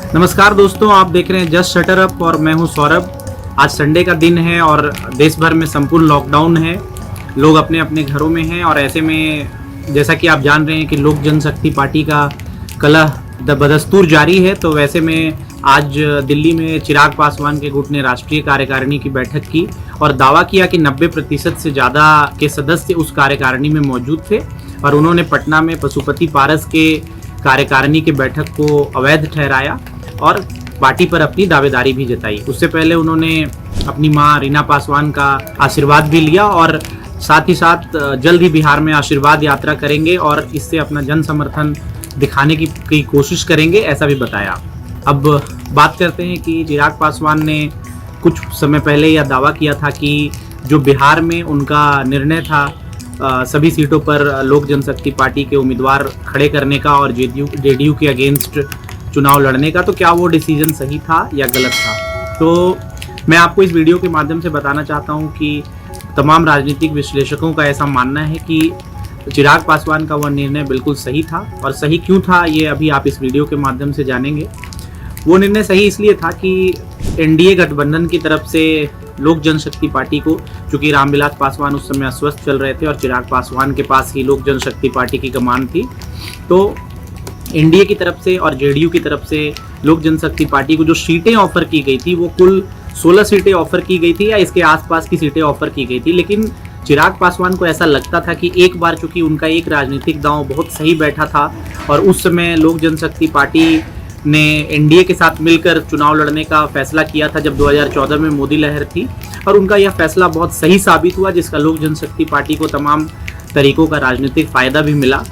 नमस्कार दोस्तों, आप देख रहे हैं जस्ट शटर अप और मैं हूं सौरभ। आज संडे का दिन है और देश भर में संपूर्ण लॉकडाउन है। लोग अपने अपने घरों में हैं और ऐसे में जैसा कि आप जान रहे हैं कि लोक जनशक्ति पार्टी का कलह बदस्तूर जारी है, तो वैसे में आज दिल्ली में चिराग पासवान के गुट ने राष्ट्रीय कार्यकारिणी की बैठक की और दावा किया कि 90% से ज़्यादा के सदस्य उस कार्यकारिणी में मौजूद थे और उन्होंने पटना में पशुपति पारस के कार्यकारिणी की बैठक को अवैध ठहराया और पार्टी पर अपनी दावेदारी भी जताई। उससे पहले उन्होंने अपनी मां रीना पासवान का आशीर्वाद भी लिया और साथ ही साथ जल्द ही बिहार में आशीर्वाद यात्रा करेंगे और इससे अपना जन समर्थन दिखाने की कोशिश करेंगे, ऐसा भी बताया। अब बात करते हैं कि चिराग पासवान ने कुछ समय पहले यह दावा किया था कि जो बिहार में उनका निर्णय था सभी सीटों पर लोक जनशक्ति पार्टी के उम्मीदवार खड़े करने का और जेडीयू के अगेंस्ट चुनाव लड़ने का, तो क्या वो डिसीजन सही था या गलत था। तो मैं आपको इस वीडियो के माध्यम से बताना चाहता हूं कि तमाम राजनीतिक विश्लेषकों का ऐसा मानना है कि चिराग पासवान का वह निर्णय बिल्कुल सही था। और सही क्यों था ये अभी आप इस वीडियो के माध्यम से जानेंगे। वो निर्णय सही इसलिए था कि एनडीए गठबंधन की तरफ से लोक जनशक्ति पार्टी को, चूंकि रामविलास पासवान उस समय अस्वस्थ चल रहे थे और चिराग पासवान के पास ही लोक जनशक्ति पार्टी की कमान थी, तो एनडीए की तरफ से और जेडीयू की तरफ से लोक जनशक्ति पार्टी को जो सीटें ऑफर की गई थी वो कुल 16 सीटें ऑफर की गई थी या इसके आसपास की सीटें ऑफर की गई थी। लेकिन चिराग पासवान को ऐसा लगता था कि एक बार चूंकि उनका एक राजनीतिक दांव बहुत सही बैठा था और उस समय लोक जनशक्ति पार्टी ने एनडीए के साथ मिलकर चुनाव लड़ने का फैसला किया था जब 2014 में मोदी लहर थी, और उनका यह फैसला बहुत सही साबित हुआ जिसका लोक जनशक्ति पार्टी को तमाम तरीकों का राजनीतिक फ़ायदा भी मिला।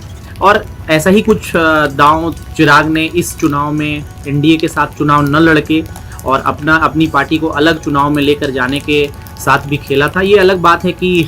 और ऐसा ही कुछ दांव चिराग ने इस चुनाव में एनडीए के साथ चुनाव न लड़के और अपनी पार्टी को अलग चुनाव में लेकर जाने के साथ भी खेला था। ये अलग बात है कि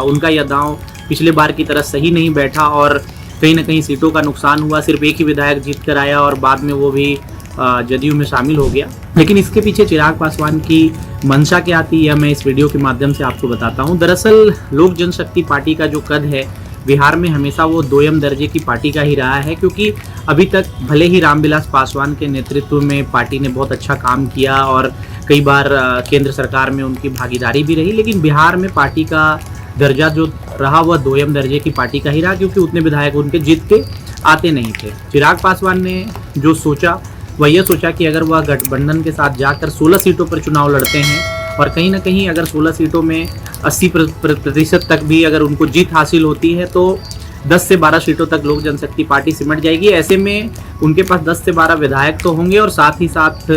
उनका यह दांव पिछले बार की तरह सही नहीं बैठा और कहीं ना कहीं सीटों का नुकसान हुआ। सिर्फ एक ही विधायक जीत कर आया और बाद में वो भी जदयू में शामिल हो गया। लेकिन इसके पीछे चिराग पासवान की मंशा क्या थी यह मैं इस वीडियो के माध्यम से आपको बताता हूँ। दरअसल लोक जनशक्ति पार्टी का जो कद है बिहार में हमेशा वो दोयम दर्जे की पार्टी का ही रहा है, क्योंकि अभी तक भले ही रामविलास पासवान के नेतृत्व में पार्टी ने बहुत अच्छा काम किया और कई बार केंद्र सरकार में उनकी भागीदारी भी रही, लेकिन बिहार में पार्टी का दर्जा जो रहा वह दोयम दर्जे की पार्टी का ही रहा, क्योंकि उतने विधायक उनके जीत के आते नहीं थे। चिराग पासवान ने जो सोचा वह यह सोचा कि अगर वह गठबंधन के साथ जाकर 16 सीटों पर चुनाव लड़ते हैं और कहीं ना कहीं अगर 16 सीटों में 80% तक भी अगर उनको जीत हासिल होती है तो 10 से 12 सीटों तक लोक जनशक्ति पार्टी सिमट जाएगी। ऐसे में उनके पास 10 से 12 विधायक तो होंगे और साथ ही साथ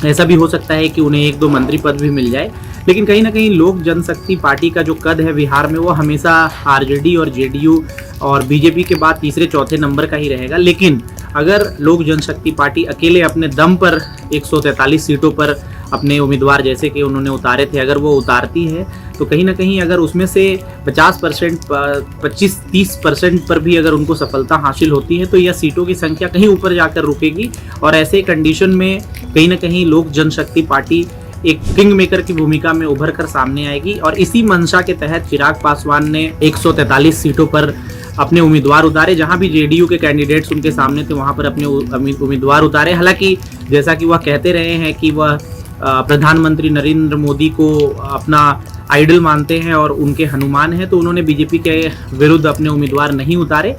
ऐसा भी हो सकता है कि उन्हें 1-2 मंत्री पद भी मिल जाए। लेकिन कहीं ना कहीं लोक जनशक्ति पार्टी का जो कद है बिहार में वो हमेशा आरजेडी और जेडीयू और बीजेपी के बाद तीसरे चौथे नंबर का ही रहेगा। लेकिन अगर लोक जनशक्ति पार्टी अकेले अपने दम पर 143 सीटों पर अपने उम्मीदवार जैसे कि उन्होंने उतारे थे अगर वो उतारती है तो कहीं ना कहीं अगर उसमें से 50%, 25-30% पर भी अगर उनको सफलता हासिल होती है तो यह सीटों की संख्या कहीं ऊपर जाकर रुकेगी और ऐसे कंडीशन में कहीं ना कहीं लोक जनशक्ति पार्टी एक किंग मेकर की भूमिका में उभर कर सामने आएगी। और इसी मंशा के तहत चिराग पासवान ने 143 सीटों पर अपने उम्मीदवार उतारे। जहां भी जेडीयू के कैंडिडेट्स उनके सामने थे वहां पर अपने उम्मीदवार उतारे। हालांकि जैसा कि वह कहते रहे हैं कि वह प्रधानमंत्री नरेंद्र मोदी को अपना आइडल मानते हैं और उनके हनुमान हैं, तो उन्होंने बीजेपी के विरुद्ध अपने उम्मीदवार नहीं उतारे।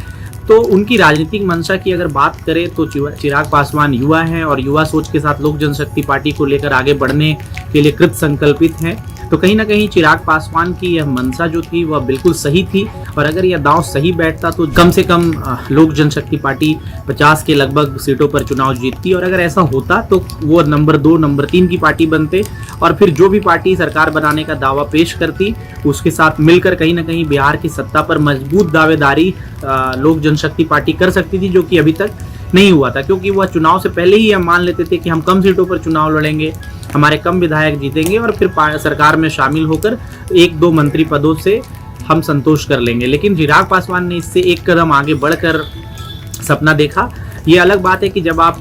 तो उनकी राजनीतिक मंशा की अगर बात करें तो चिराग पासवान युवा हैं और युवा सोच के साथ लोक जनशक्ति पार्टी को लेकर आगे बढ़ने के लिए कृत संकल्पित हैं। तो कहीं ना कहीं चिराग पासवान की यह मंशा जो थी वह बिल्कुल सही थी और अगर यह दांव सही बैठता तो कम से कम लोक जनशक्ति पार्टी 50 के लगभग सीटों पर चुनाव जीतती और अगर ऐसा होता तो वो नंबर 2, नंबर 3 की पार्टी बनते और फिर जो भी पार्टी सरकार बनाने का दावा पेश करती उसके साथ मिलकर कहीं ना कहीं बिहार की सत्ता पर मजबूत दावेदारी लोक जनशक्ति पार्टी कर सकती थी, जो कि अभी तक नहीं हुआ था। क्योंकि वह चुनाव से पहले ही हम मान लेते थे कि हम कम सीटों पर चुनाव लड़ेंगे, हमारे कम विधायक जीतेंगे और फिर सरकार में शामिल होकर 1-2 मंत्री पदों से हम संतोष कर लेंगे। लेकिन चिराग पासवान ने इससे एक कदम आगे बढ़कर सपना देखा। ये अलग बात है कि जब आप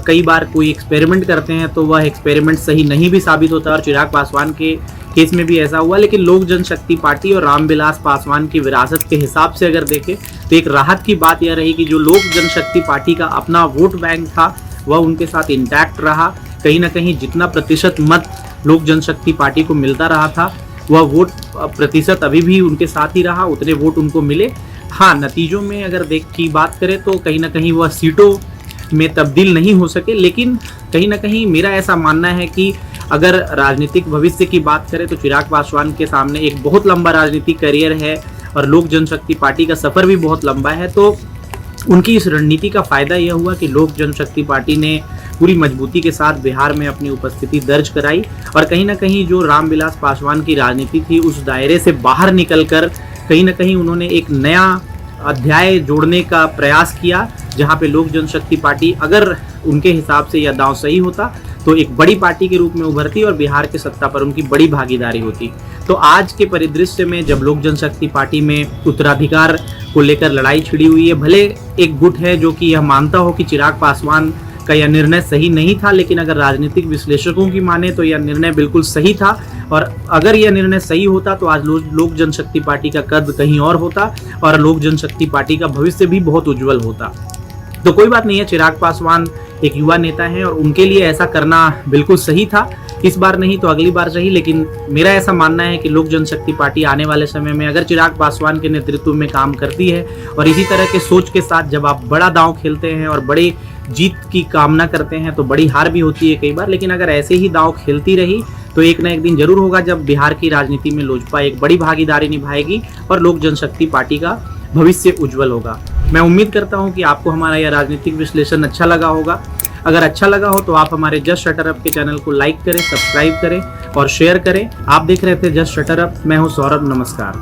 कई बार कोई एक्सपेरिमेंट करते हैं तो वह एक्सपेरिमेंट सही नहीं भी साबित होता और चिराग पासवान के केस में भी ऐसा हुआ। लेकिन लोक जनशक्ति पार्टी और रामविलास पासवान की विरासत के हिसाब से अगर देखें तो एक राहत की बात यह रही कि जो लोक जनशक्ति पार्टी का अपना वोट बैंक था वह उनके साथ इंटैक्ट रहा। कहीं ना कहीं जितना प्रतिशत मत लोक जनशक्ति पार्टी को मिलता रहा था, वह वोट प्रतिशत अभी भी उनके साथ ही रहा, उतने वोट उनको मिले। हाँ, नतीजों में अगर की बात करें तो कहीं ना कहीं वह सीटों में तब्दील नहीं हो सके, लेकिन कहीं ना कहीं मेरा ऐसा मानना है कि अगर राजनीतिक भविष्य की बात करें तो चिराग पासवान के सामने एक बहुत लंबा राजनीतिक करियर है और लोक जनशक्ति पार्टी का सफ़र भी बहुत लंबा है। तो उनकी इस रणनीति का फ़ायदा यह हुआ कि लोक जनशक्ति पार्टी ने पूरी मजबूती के साथ बिहार में अपनी उपस्थिति दर्ज कराई और कहीं ना कहीं जो रामविलास पासवान की राजनीति थी उस दायरे से बाहर निकलकर कहीं ना कहीं उन्होंने एक नया अध्याय जोड़ने का प्रयास किया, जहां पे लोक जनशक्ति पार्टी अगर उनके हिसाब से यह दांव सही होता तो एक बड़ी पार्टी के रूप में उभरती और बिहार के सत्ता पर उनकी बड़ी भागीदारी होती। तो आज के परिदृश्य में जब लोक जनशक्ति पार्टी में उत्तराधिकार को लेकर लड़ाई छिड़ी हुई है, भले एक गुट है जो कि यह मानता हो कि चिराग पासवान का यह निर्णय सही नहीं था, लेकिन अगर राजनीतिक विश्लेषकों की माने तो यह निर्णय बिल्कुल सही था। और अगर यह निर्णय सही होता तो आज लोक जनशक्ति पार्टी का कद कहीं और होता और लोक जनशक्ति पार्टी का भविष्य भी बहुत उज्जवल होता। तो कोई बात नहीं है, चिराग पासवान एक युवा नेता हैं और उनके लिए ऐसा करना बिल्कुल सही था। इस बार नहीं तो अगली बार सही, लेकिन मेरा ऐसा मानना है कि लोक जनशक्ति पार्टी आने वाले समय में अगर चिराग पासवान के नेतृत्व में काम करती है और इसी तरह के सोच के साथ जब आप बड़ा दांव खेलते हैं और बड़े जीत की कामना करते हैं तो बड़ी हार भी होती है कई बार, लेकिन अगर ऐसे ही दांव खेलती रही तो एक ना एक दिन जरूर होगा जब बिहार की राजनीति में लोजपा एक बड़ी भागीदारी निभाएगी और लोक जनशक्ति पार्टी का भविष्य उज्जवल होगा। मैं उम्मीद करता हूं कि आपको हमारा यह राजनीतिक विश्लेषण अच्छा लगा होगा। अगर अच्छा लगा हो तो आप हमारे जस्ट शटर अप के चैनल को लाइक करें, सब्सक्राइब करें और शेयर करें। आप देख रहे थे जस्ट शटर अप, मैं हूं सौरभ, नमस्कार।